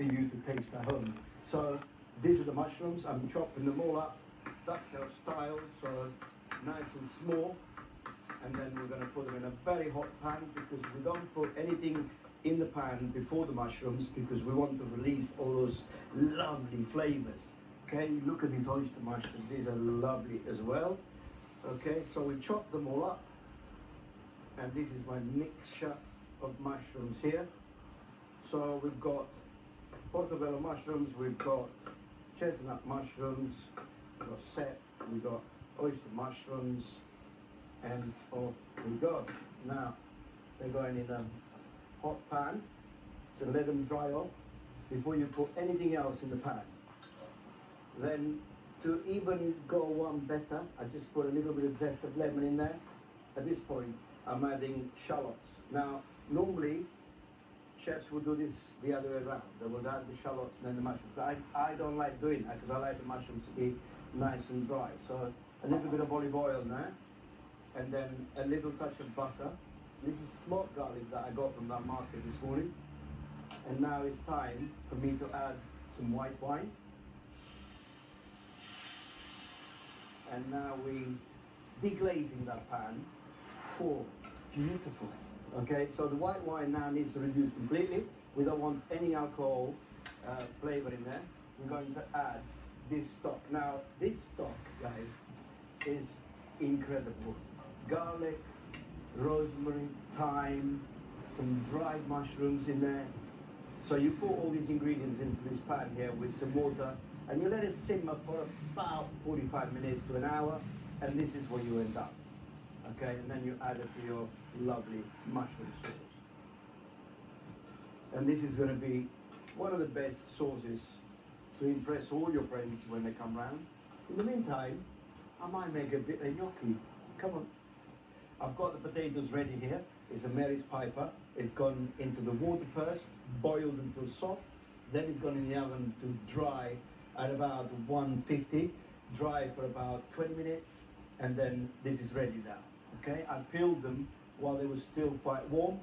for you to taste at home. So these are the mushrooms. I'm chopping them all up, duxelle style, so nice and small. And then we're going to put them in a very hot pan, because we don't put anything in the pan before the mushrooms, because we want to release all those lovely flavors. Okay, look at these oyster mushrooms. These are lovely as well. Okay, so we chop them all up, and this is my mixture of mushrooms here. So we've got portobello mushrooms, we've got chestnut mushrooms, we've got sep, we've got oyster mushrooms, and off we go. Now they're going in a hot pan to let them dry off before you put anything else in the pan. Then to even go one better, I just put a little bit of zest of lemon in there. At this point, I'm adding shallots. Now, normally, chefs will do this the other way around. They will add the shallots and then the mushrooms. I don't like doing that, because I like the mushrooms to be nice and dry. So a little bit of olive oil there, and then a little touch of butter. This is smoked garlic that I got from that market this morning. And now it's time for me to add some white wine. And now we deglazing that pan. Oh, beautiful. Okay, so the white wine now needs to reduce completely. We don't want any alcohol flavor in there. We're going to add this stock. Now, this stock, guys, is incredible. Garlic, rosemary, thyme, some dried mushrooms in there. So you put all these ingredients into this pan here with some water, and you let it simmer for about 45 minutes to an hour, and this is what you end up. Okay, and then you add it to your lovely mushroom sauce. And this is going to be one of the best sauces to impress all your friends when they come round. In the meantime, I might make a bit of gnocchi. Come on. I've got the potatoes ready here. It's a Mary's Piper. It's gone into the water first, boiled until soft. Then it's gone in the oven to dry at about 150. Dry for about 20 minutes. And then this is ready now. Okay, I peeled them while they were still quite warm.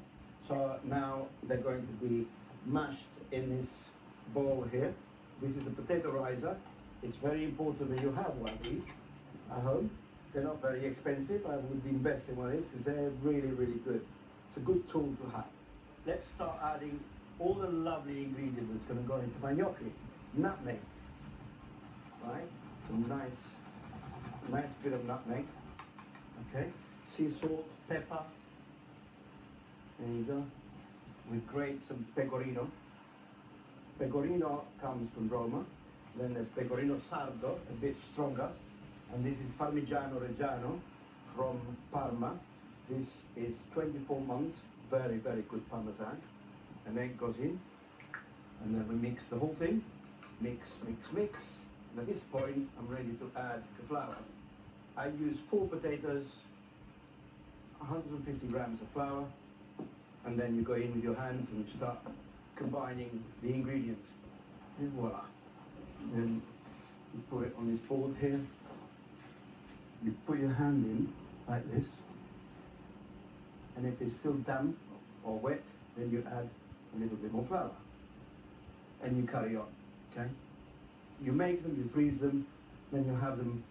So now they're going to be mashed in this bowl here. This is a potato riser. It's very important that you have one of these at home. They're not very expensive. I would invest in one of these because they're really, really good. It's a good tool to have. Let's start adding all the lovely ingredients that's going to go into my gnocchi. Nutmeg, right? Some nice bit of nutmeg. Okay, sea salt, pepper. There you go. We grate some pecorino. Pecorino comes from Roma. Then there's pecorino sardo, a bit stronger. And this is Parmigiano Reggiano from Parma. This is 24 months, very, very good Parmesan. And then it goes in. And then we mix the whole thing. Mix, mix, mix. And at this point, I'm ready to add the flour. I use 4 potatoes, 150 grams of flour, and then you go in with your hands and start combining the ingredients. And voila. Then you put it on this board here. You put your hand in like this, and if it's still damp or wet, then you add a little bit more flour, and you carry on. Okay? You make them, you freeze them, then you have them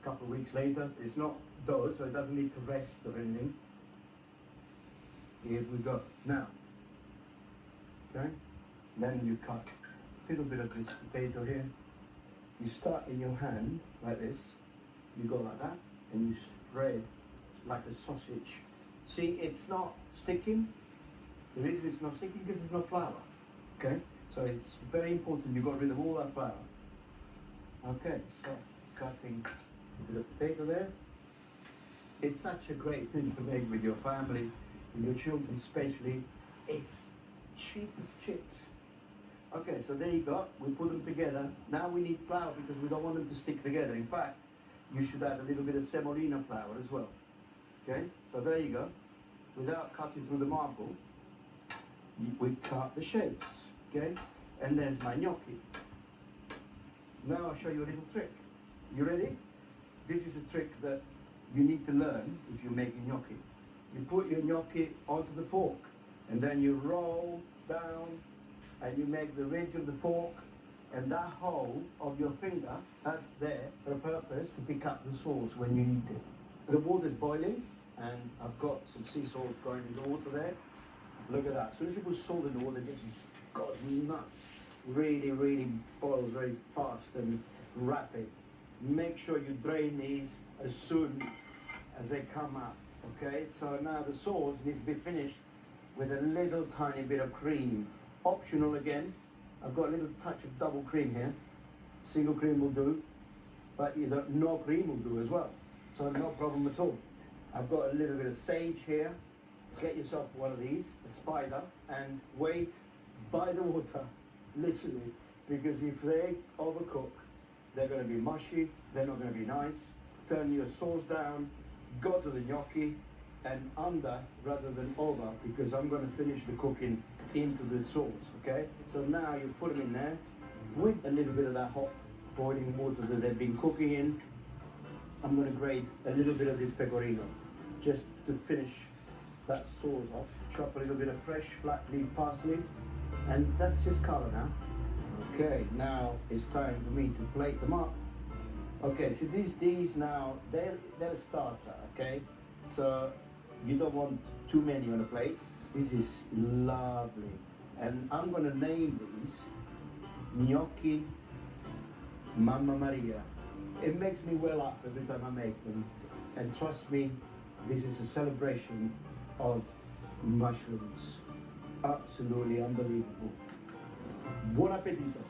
a couple of weeks later. It's not dough, so it doesn't need to rest or anything. Here we go. Now, okay? Then you cut a little bit of this potato here. You start in your hand like this. You go like that, and you spread like a sausage. See, it's not sticking. The reason it's not sticking because there's no flour. Okay? So it's very important you got rid of all that flour. Okay, so cutting the potato there. It's such a great thing to make with your family, with your children especially. It's cheap as chips. Okay, so there you go. We put them together. Now we need flour because we don't want them to stick together. In fact, you should add a little bit of semolina flour as well. Okay, so there you go. Without cutting through the marble, we cut the shapes. Okay, and there's my gnocchi. Now I'll show you a little trick. You ready? This is a trick that you need to learn if you're making gnocchi. You put your gnocchi onto the fork, and then you roll down and you make the ridge of the fork, and that hole of your finger, that's there for a purpose to pick up the sauce when you need it. The water's boiling, and I've got some sea salt going in the water there. Look at that. As soon as you put salt in the water, it gets nuts. Really, really boils very fast and rapid. Make sure you drain these as soon as they come up. Okay, so now the sauce needs to be finished with a little tiny bit of cream. Optional again. I've got a little touch of double cream here. Single cream will do, but either no cream will do as well. So no problem at all. I've got a little bit of sage here. Get yourself one of these, a spider, and wait by the water, literally, because if they overcook, they're going to be mushy, they're not going to be nice. Turn your sauce down, go to the gnocchi, and under rather than over, because I'm going to finish the cooking into the sauce, okay? So now you put them in there with a little bit of that hot boiling water that they've been cooking in. I'm going to grate a little bit of this pecorino just to finish that sauce off. Chop a little bit of fresh flat leaf parsley, and that's just color now. Okay, now it's time for me to plate them up. Okay, so these now, they're a starter, okay? So you don't want too many on a plate. This is lovely. And I'm gonna name these gnocchi Mamma Maria. It makes me well up every time I make them. And trust me, this is a celebration of mushrooms. Absolutely unbelievable. Buon appetito.